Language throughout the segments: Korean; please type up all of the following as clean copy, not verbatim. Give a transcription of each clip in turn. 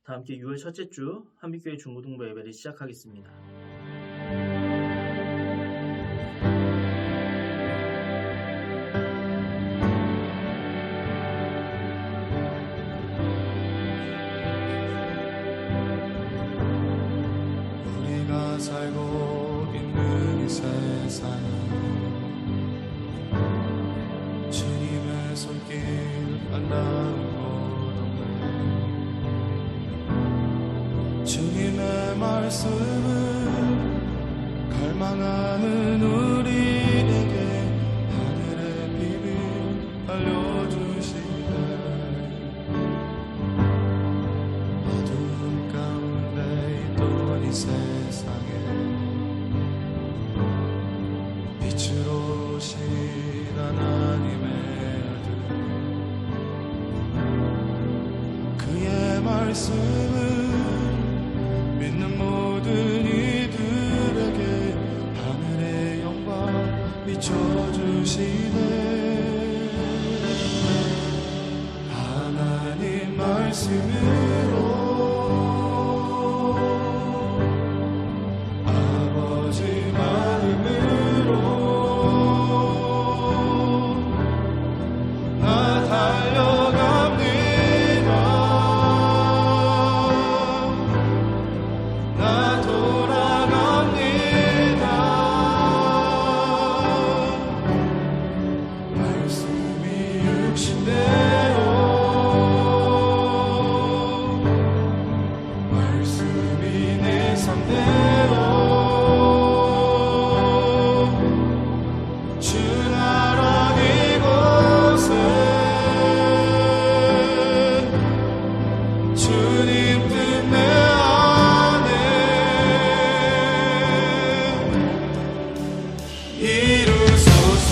다 함께 6월 첫째 주 한빛교회 중고등부 예배를 시작하겠습니다. 우리가 살고 있는 이 세상은 주님의 손길 만나는 곳 없네. 주님의 말씀을 갈망하는 우리에게 하늘의 비밀 알려주시네. 어두운 가운데 있던 이 세상에 빛으로 오신 하나님의 아들, 그의 말씀을 믿는 모든 이들에게 하늘의 영광 비춰주시네. 하나님 말씀으로 아버지 마음으로 나 달려갑니다. 나 돌아갑니다. 말씀이 육신되어 말씀이 내 삶대로 주 나라 이곳에 주님 뜻 내 안에 이루소서.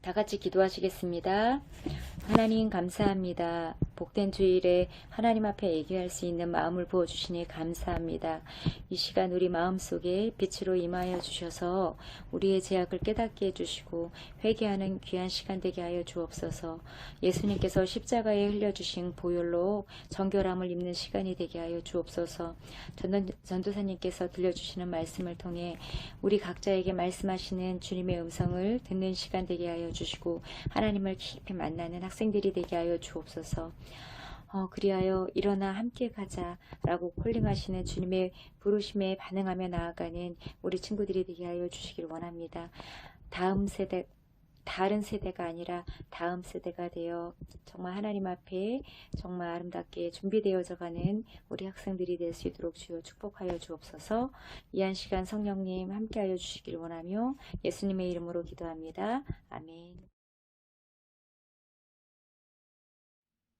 다 같이 기도하시겠습니다. 하나님 감사합니다. 복된 주일에 하나님 앞에 얘기할 수 있는 마음을 부어주시니 감사합니다. 이 시간 우리 마음속에 빛으로 임하여 주셔서 우리의 죄악을 깨닫게 해주시고 회개하는 귀한 시간 되게 하여 주옵소서. 예수님께서 십자가에 흘려주신 보혈로 정결함을 입는 시간이 되게 하여 주옵소서. 전도사님께서 들려주시는 말씀을 통해 우리 각자에게 말씀하시는 주님의 음성을 듣는 시간 되게 하여 주시고 하나님을 깊이 만나는 학생들이 되게 하여 주옵소서. 그리하여 일어나 함께 가자라고 콜링하시는 주님의 부르심에 반응하며 나아가는 우리 친구들이 되게 하여 주시길 원합니다. 다른 세대가 아니라 다음 세대가 되어 정말 하나님 앞에 정말 아름답게 준비되어져 가는 우리 학생들이 될 수 있도록 주여 축복하여 주옵소서. 이한 시간 성령님 함께하여 주시길 원하며 예수님의 이름으로 기도합니다. 아멘.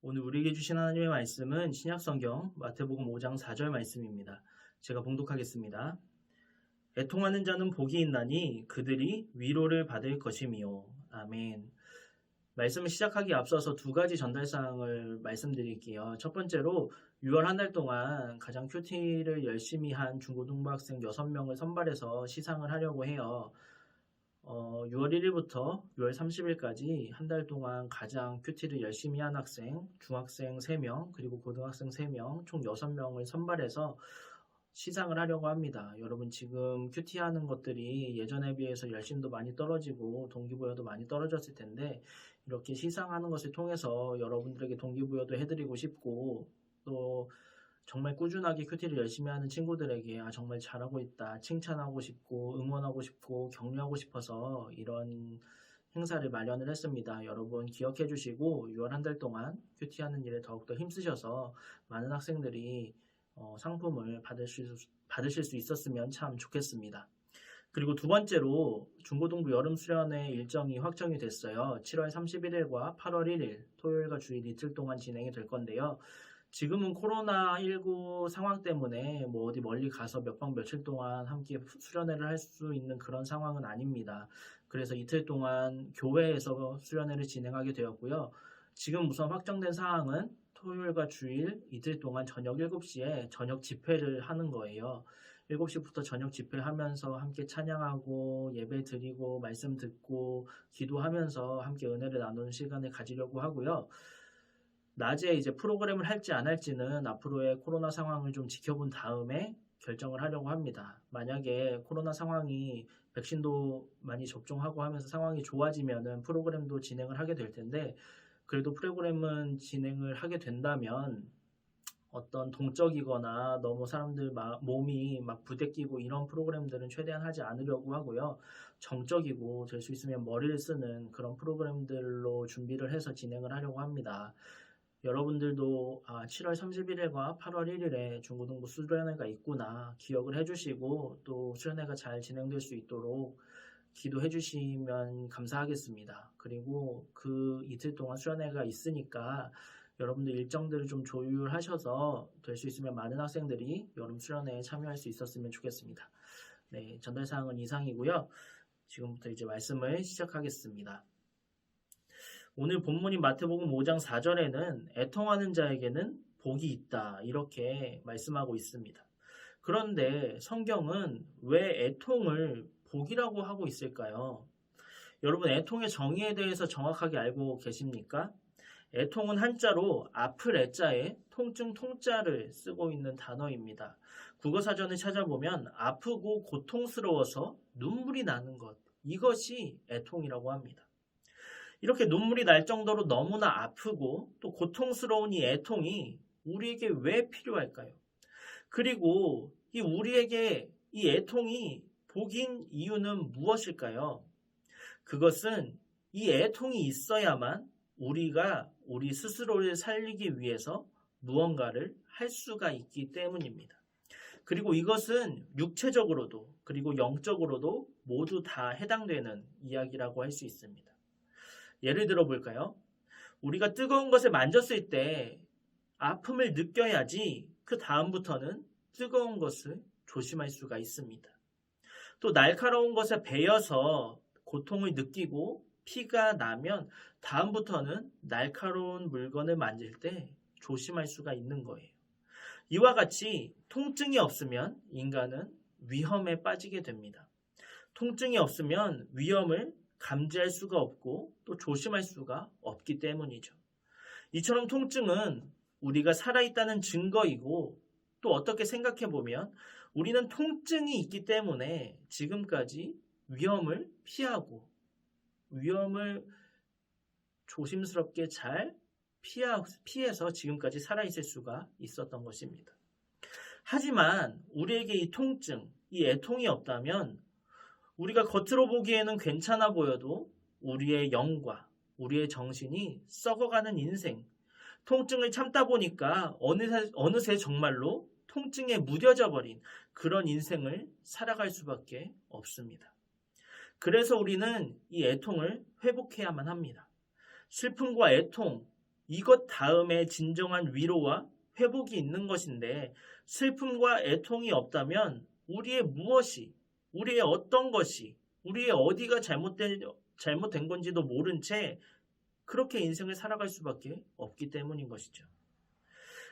오늘 우리에게 주신 하나님의 말씀은 신약성경 마태복음 5장 4절 말씀입니다. 제가 봉독하겠습니다. 애통하는 자는 복이 있나니 그들이 위로를 받을 것이미요. 아멘. 말씀을 시작하기 앞서서 두 가지 전달사항을 말씀드릴게요. 첫 번째로 6월 한 달 동안 가장 큐티를 열심히 한 중고등부 학생 6명을 선발해서 시상을 하려고 해요. 6월 1일부터 6월 30일까지 한 달 동안 가장 큐티를 열심히 한 학생, 중학생 3명, 그리고 고등학생 3명, 총 6명을 선발해서 시상을 하려고 합니다. 여러분 지금 큐티 하는 것들이 예전에 비해서 열심도 많이 떨어지고 동기부여도 많이 떨어졌을 텐데 이렇게 시상하는 것을 통해서 여러분들에게 동기부여도 해드리고 싶고 또 정말 꾸준하게 큐티를 열심히 하는 친구들에게 정말 잘하고 있다 칭찬하고 싶고 응원하고 싶고 격려하고 싶어서 이런 행사를 마련을 했습니다. 여러분 기억해 주시고 6월 한 달 동안 큐티하는 일에 더욱더 힘쓰셔서 많은 학생들이 상품을 받으실 수 있었으면 참 좋겠습니다. 그리고 두 번째로 중고등부 여름 수련회 일정이 확정이 됐어요. 7월 31일과 8월 1일 토요일과 주일 이틀 동안 진행이 될 건데요. 지금은 코로나19 상황 때문에 어디 멀리 가서 몇 박 며칠 동안 함께 수련회를 할 수 있는 그런 상황은 아닙니다. 그래서 이틀 동안 교회에서 수련회를 진행하게 되었고요. 지금 우선 확정된 사항은 토요일과 주일 이틀 동안 저녁 7시에 저녁 집회를 하는 거예요. 7시부터 저녁 집회하면서 함께 찬양하고 예배 드리고 말씀 듣고 기도하면서 함께 은혜를 나누는 시간을 가지려고 하고요. 낮에 이제 프로그램을 할지 안 할지는 앞으로의 코로나 상황을 좀 지켜본 다음에 결정을 하려고 합니다. 만약에 코로나 상황이 백신도 많이 접종하고 하면서 상황이 좋아지면은 프로그램도 진행을 하게 될 텐데 그래도 프로그램은 진행을 하게 된다면 어떤 동적이거나 너무 사람들 몸이 막 부대끼고 이런 프로그램들은 최대한 하지 않으려고 하고요. 정적이고 될 수 있으면 머리를 쓰는 그런 프로그램들로 준비를 해서 진행을 하려고 합니다. 여러분들도 7월 31일과 8월 1일에 중고등부 수련회가 있구나 기억을 해주시고 또 수련회가 잘 진행될 수 있도록 기도해 주시면 감사하겠습니다. 그리고 그 이틀 동안 수련회가 있으니까 여러분들 일정들을 좀 조율하셔서 될 수 있으면 많은 학생들이 여름 수련회에 참여할 수 있었으면 좋겠습니다. 네, 전달사항은 이상이고요. 지금부터 이제 말씀을 시작하겠습니다. 오늘 본문인 마태복음 5장 4절에는 애통하는 자에게는 복이 있다 이렇게 말씀하고 있습니다. 그런데 성경은 왜 애통을 복이라고 하고 있을까요? 여러분 애통의 정의에 대해서 정확하게 알고 계십니까? 애통은 한자로 아플 애자에 통증 통자를 쓰고 있는 단어입니다. 국어사전을 찾아보면 아프고 고통스러워서 눈물이 나는 것 이것이 애통이라고 합니다. 이렇게 눈물이 날 정도로 너무나 아프고 또 고통스러운 이 애통이 우리에게 왜 필요할까요? 그리고 우리에게 이 애통이 복인 이유는 무엇일까요? 그것은 이 애통이 있어야만 우리가 우리 스스로를 살리기 위해서 무언가를 할 수가 있기 때문입니다. 그리고 이것은 육체적으로도 그리고 영적으로도 모두 다 해당되는 이야기라고 할 수 있습니다. 예를 들어 볼까요? 우리가 뜨거운 것을 만졌을 때 아픔을 느껴야지 그 다음부터는 뜨거운 것을 조심할 수가 있습니다. 또 날카로운 것에 베여서 고통을 느끼고 피가 나면 다음부터는 날카로운 물건을 만질 때 조심할 수가 있는 거예요. 이와 같이 통증이 없으면 인간은 위험에 빠지게 됩니다. 통증이 없으면 위험을 감지할 수가 없고 또 조심할 수가 없기 때문이죠. 이처럼 통증은 우리가 살아있다는 증거이고 또 어떻게 생각해 보면 우리는 통증이 있기 때문에 지금까지 위험을 피하고 위험을 조심스럽게 잘 피해서 지금까지 살아있을 수가 있었던 것입니다. 하지만 우리에게 이 통증, 이 애통이 없다면 우리가 겉으로 보기에는 괜찮아 보여도 우리의 영과 우리의 정신이 썩어가는 인생, 통증을 참다 보니까 어느새 정말로 통증에 무뎌져 버린 그런 인생을 살아갈 수밖에 없습니다. 그래서 우리는 이 애통을 회복해야만 합니다. 슬픔과 애통, 이것 다음에 진정한 위로와 회복이 있는 것인데 슬픔과 애통이 없다면 우리의 무엇이, 우리의 어떤 것이, 우리의 어디가 잘못된 건지도 모른 채 그렇게 인생을 살아갈 수밖에 없기 때문인 것이죠.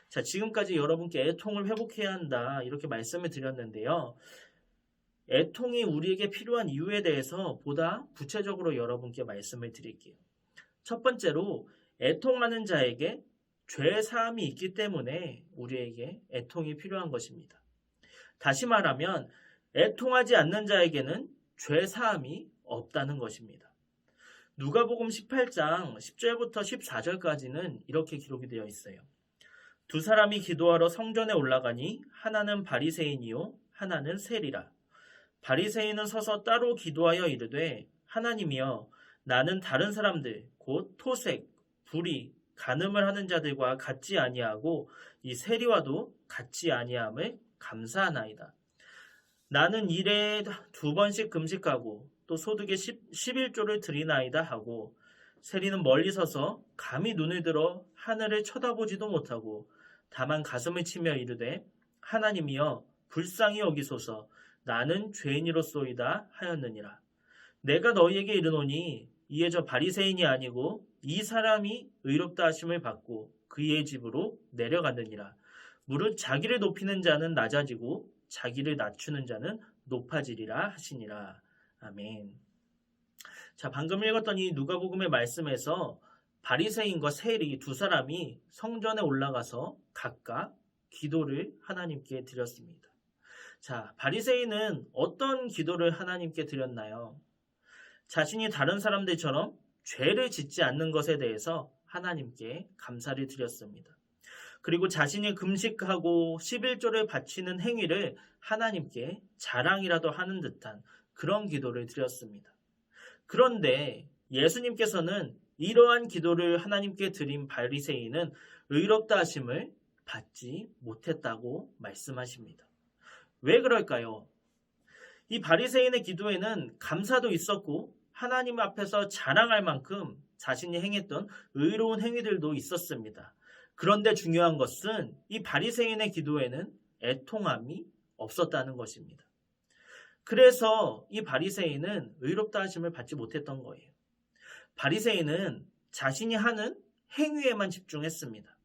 자, 지금까지 여러분께 애통을 회복해야 한다 이렇게 말씀을 드렸는데요. 애통이 우리에게 필요한 이유에 대해서 보다 구체적으로 여러분께 말씀을 드릴게요. 첫 번째로 애통하는 자에게 죄 사함이 있기 때문에 우리에게 애통이 필요한 것입니다. 다시 말하면 애통하지 않는 자에게는 죄 사함이 없다는 것입니다. 누가복음 18장 10절부터 14절까지는 이렇게 기록이 되어 있어요. 두 사람이 기도하러 성전에 올라가니 하나는 바리새인이요 하나는 세리라. 바리새인은 서서 따로 기도하여 이르되 하나님이여 나는 다른 사람들 곧 토색, 불의, 간음을 하는 자들과 같지 아니하고 이 세리와도 같지 아니함을 감사하나이다. 나는 일에 2번씩 금식하고 또 소득의 11조를 드리나이다 하고 세리는 멀리 서서 감히 눈을 들어 하늘을 쳐다보지도 못하고 다만 가슴을 치며 이르되 하나님이여 불쌍히 여기소서 나는 죄인이로소이다 하였느니라. 내가 너희에게 이르노니 이에 저 바리새인이 아니고 이 사람이 의롭다 하심을 받고 그의 집으로 내려갔느니라. 무릇 자기를 높이는 자는 낮아지고 자기를 낮추는 자는 높아지리라 하시니라. 아멘. 자, 방금 읽었던 이 누가복음의 말씀에서 바리새인과 세리 두 사람이 성전에 올라가서 각각 기도를 하나님께 드렸습니다. 자, 바리새인은 어떤 기도를 하나님께 드렸나요? 자신이 다른 사람들처럼 죄를 짓지 않는 것에 대해서 하나님께 감사를 드렸습니다. 그리고 자신이 금식하고 11조를 바치는 행위를 하나님께 자랑이라도 하는 듯한 그런 기도를 드렸습니다. 그런데 예수님께서는 이러한 기도를 하나님께 드린 바리새인은 의롭다 하심을 받지 못했다고 말씀하십니다. 왜 그럴까요? 이 바리새인의 기도에는 감사도 있었고 하나님 앞에서 자랑할 만큼 자신이 행했던 의로운 행위들도 있었습니다. 그런데 중요한 것은 이 바리새인의 기도에는 애통함이 없었다는 것입니다. 그래서 이 바리새인은 의롭다 하심을 받지 못했던 거예요. 바리새인은 자신이 하는 행위에만 집중했습니다.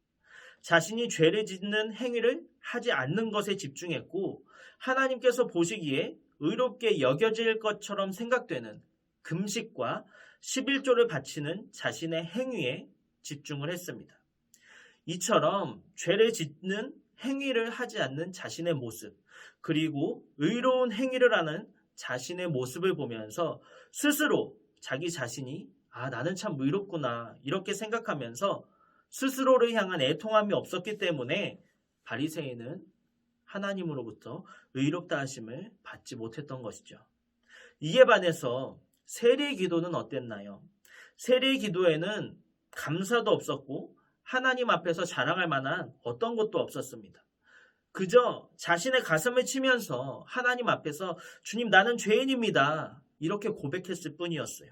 자신이 죄를 짓는 행위를 하지 않는 것에 집중했고 하나님께서 보시기에 의롭게 여겨질 것처럼 생각되는 금식과 11조를 바치는 자신의 행위에 집중을 했습니다. 이처럼 죄를 짓는 행위를 하지 않는 자신의 모습, 그리고 의로운 행위를 하는 자신의 모습을 보면서 스스로 자기 자신이 나는 참 의롭구나 이렇게 생각하면서 스스로를 향한 애통함이 없었기 때문에 바리새인은 하나님으로부터 의롭다 하심을 받지 못했던 것이죠. 이에 반해서 세리의 기도는 어땠나요? 세리의 기도에는 감사도 없었고 하나님 앞에서 자랑할 만한 어떤 것도 없었습니다. 그저 자신의 가슴을 치면서 하나님 앞에서 주님 나는 죄인입니다 이렇게 고백했을 뿐이었어요.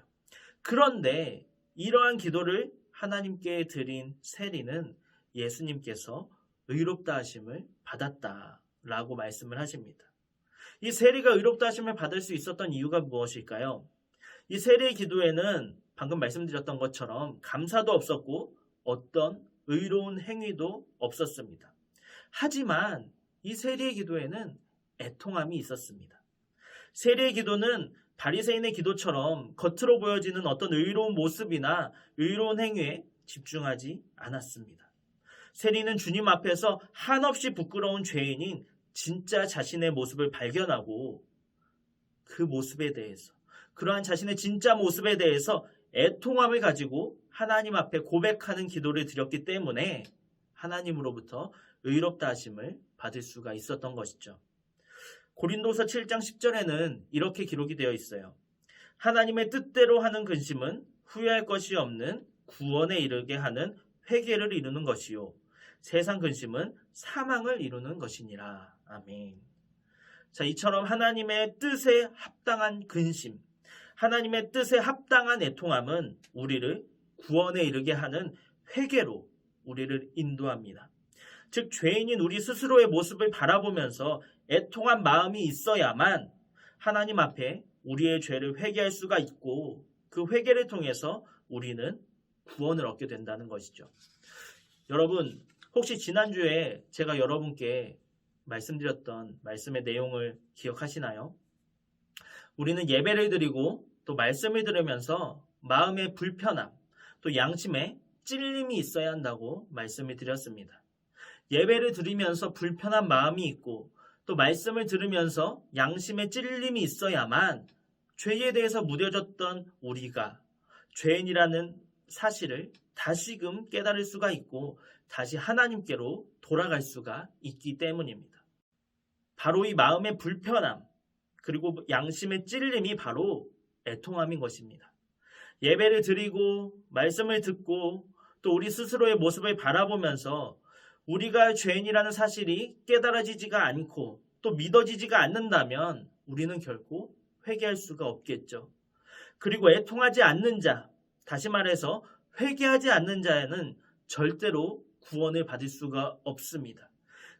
그런데 이러한 기도를 하나님께 드린 세리는 예수님께서 의롭다 하심을 받았다라고 말씀을 하십니다. 이 세리가 의롭다 하심을 받을 수 있었던 이유가 무엇일까요? 이 세리의 기도에는 방금 말씀드렸던 것처럼 감사도 없었고 어떤 의로운 행위도 없었습니다. 하지만 이 세리의 기도에는 애통함이 있었습니다. 세리의 기도는 바리새인의 기도처럼 겉으로 보여지는 어떤 의로운 모습이나 의로운 행위에 집중하지 않았습니다. 세리는 주님 앞에서 한없이 부끄러운 죄인인 진짜 자신의 모습을 발견하고 그 모습에 대해서, 그러한 자신의 진짜 모습에 대해서 애통함을 가지고 하나님 앞에 고백하는 기도를 드렸기 때문에 하나님으로부터 의롭다 하심을 받을 수가 있었던 것이죠. 고린도서 7장 10절에는 이렇게 기록이 되어 있어요. 하나님의 뜻대로 하는 근심은 후회할 것이 없는 구원에 이르게 하는 회개를 이루는 것이요 세상 근심은 사망을 이루는 것이니라. 아멘. 자, 이처럼 하나님의 뜻에 합당한 근심, 하나님의 뜻에 합당한 애통함은 우리를 구원에 이르게 하는 회개로 우리를 인도합니다. 즉 죄인인 우리 스스로의 모습을 바라보면서 애통한 마음이 있어야만 하나님 앞에 우리의 죄를 회개할 수가 있고 그 회개를 통해서 우리는 구원을 얻게 된다는 것이죠. 여러분, 혹시 지난주에 제가 여러분께 말씀드렸던 말씀의 내용을 기억하시나요? 우리는 예배를 드리고 또 말씀을 들으면서 마음의 불편함, 또 양심에 찔림이 있어야 한다고 말씀을 드렸습니다. 예배를 드리면서 불편한 마음이 있고 또 말씀을 들으면서 양심에 찔림이 있어야만 죄에 대해서 무뎌졌던 우리가 죄인이라는 사실을 다시금 깨달을 수가 있고 다시 하나님께로 돌아갈 수가 있기 때문입니다. 바로 이 마음의 불편함 그리고 양심의 찔림이 바로 애통함인 것입니다. 예배를 드리고 말씀을 듣고 또 우리 스스로의 모습을 바라보면서 우리가 죄인이라는 사실이 깨달아지지가 않고 또 믿어지지가 않는다면 우리는 결코 회개할 수가 없겠죠. 그리고 애통하지 않는 자, 다시 말해서 회개하지 않는 자에는 절대로 구원을 받을 수가 없습니다.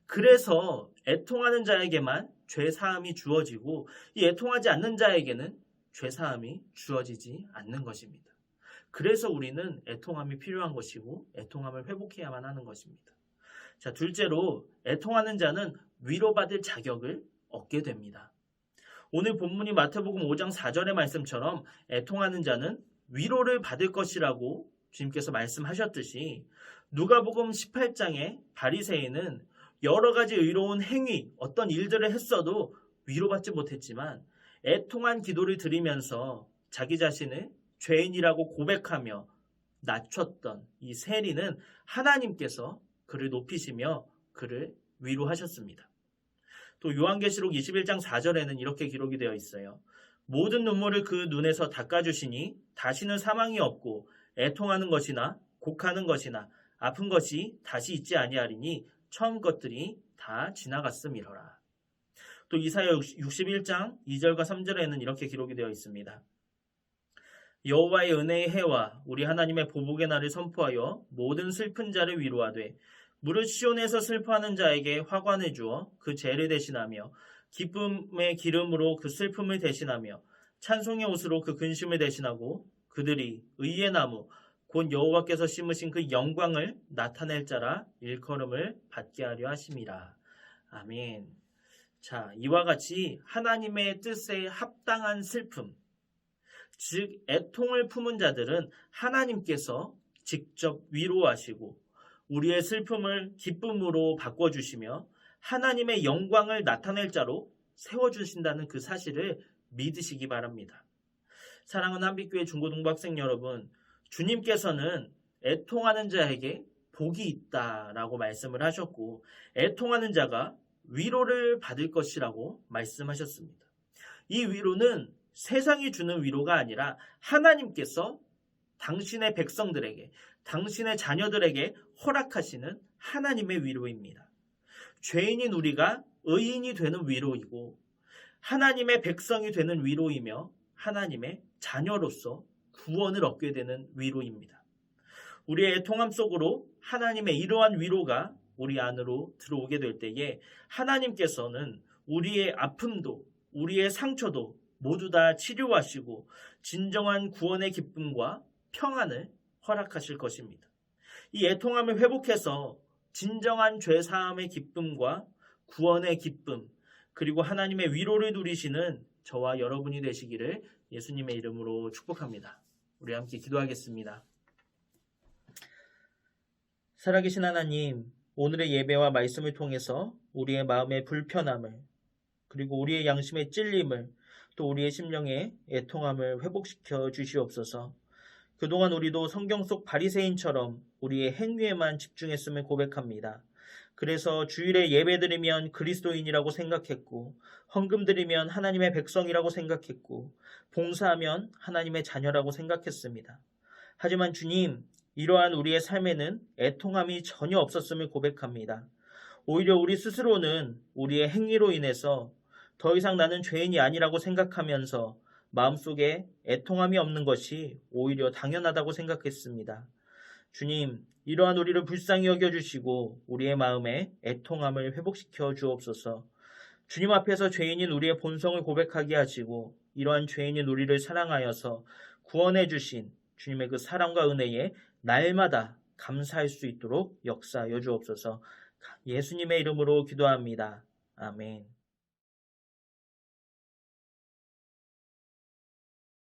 그래서 애통하는 자에게만 죄사함이 주어지고 이 애통하지 않는 자에게는 죄사함이 주어지지 않는 것입니다. 그래서 우리는 애통함이 필요한 것이고 애통함을 회복해야만 하는 것입니다. 자, 둘째로 애통하는 자는 위로받을 자격을 얻게 됩니다. 오늘 본문이 마태복음 5장 4절의 말씀처럼 애통하는 자는 위로를 받을 것이라고 주님께서 말씀하셨듯이 누가복음 18장의 바리새인은 여러 가지 의로운 행위, 어떤 일들을 했어도 위로받지 못했지만 애통한 기도를 드리면서 자기 자신을 죄인이라고 고백하며 낮췄던 이 세리는 하나님께서 그를 높이시며 그를 위로하셨습니다. 또 요한계시록 21장 4절에는 이렇게 기록이 되어 있어요. 모든 눈물을 그 눈에서 닦아주시니 다시는 사망이 없고 애통하는 것이나 곡하는 것이나 아픈 것이 다시 있지 아니하리니 처음 것들이 다 지나갔음이로라. 또 이사야 61장 2절과 3절에는 이렇게 기록이 되어 있습니다. 여호와의 은혜의 해와 우리 하나님의 보복의 날을 선포하여 모든 슬픈 자를 위로하되 무릇 시온에서 슬퍼하는 자에게 화관을 주어 그 죄를 대신하며 기쁨의 기름으로 그 슬픔을 대신하며 찬송의 옷으로 그 근심을 대신하고 그들이 의의 나무 곧 여호와께서 심으신 그 영광을 나타낼 자라 일컬음을 받게 하려 하심이라. 아멘. 자, 이와 같이 하나님의 뜻에 합당한 슬픔, 즉 애통을 품은 자들은 하나님께서 직접 위로하시고 우리의 슬픔을 기쁨으로 바꿔주시며 하나님의 영광을 나타낼 자로 세워주신다는 그 사실을 믿으시기 바랍니다. 사랑하는 한빛교회 중고등부 학생 여러분, 주님께서는 애통하는 자에게 복이 있다라고 말씀을 하셨고 애통하는 자가 위로를 받을 것이라고 말씀하셨습니다. 이 위로는 세상이 주는 위로가 아니라 하나님께서 당신의 백성들에게, 당신의 자녀들에게 허락하시는 하나님의 위로입니다. 죄인인 우리가 의인이 되는 위로이고 하나님의 백성이 되는 위로이며 하나님의 자녀로서 구원을 얻게 되는 위로입니다. 우리의 애통함 속으로 하나님의 이러한 위로가 우리 안으로 들어오게 될 때에 하나님께서는 우리의 아픔도 우리의 상처도 모두 다 치료하시고 진정한 구원의 기쁨과 평안을 허락하실 것입니다. 이 애통함을 회복해서 진정한 죄사함의 기쁨과 구원의 기쁨, 그리고 하나님의 위로를 누리시는 저와 여러분이 되시기를 예수님의 이름으로 축복합니다. 우리 함께 기도하겠습니다. 살아계신 하나님, 오늘의 예배와 말씀을 통해서 우리의 마음의 불편함을, 그리고 우리의 양심의 찔림을, 또 우리의 심령의 애통함을 회복시켜 주시옵소서. 그동안 우리도 성경 속 바리새인처럼 우리의 행위에만 집중했음을 고백합니다. 그래서 주일에 예배드리면 그리스도인이라고 생각했고, 헌금드리면 하나님의 백성이라고 생각했고, 봉사하면 하나님의 자녀라고 생각했습니다. 하지만 주님, 이러한 우리의 삶에는 애통함이 전혀 없었음을 고백합니다. 오히려 우리 스스로는 우리의 행위로 인해서 더 이상 나는 죄인이 아니라고 생각하면서 마음속에 애통함이 없는 것이 오히려 당연하다고 생각했습니다. 주님, 이러한 우리를 불쌍히 여겨주시고 우리의 마음에 애통함을 회복시켜 주옵소서. 주님 앞에서 죄인인 우리의 본성을 고백하게 하시고 이러한 죄인인 우리를 사랑하여서 구원해 주신 주님의 그 사랑과 은혜에 날마다 감사할 수 있도록 역사하여 주옵소서. 예수님의 이름으로 기도합니다. 아멘.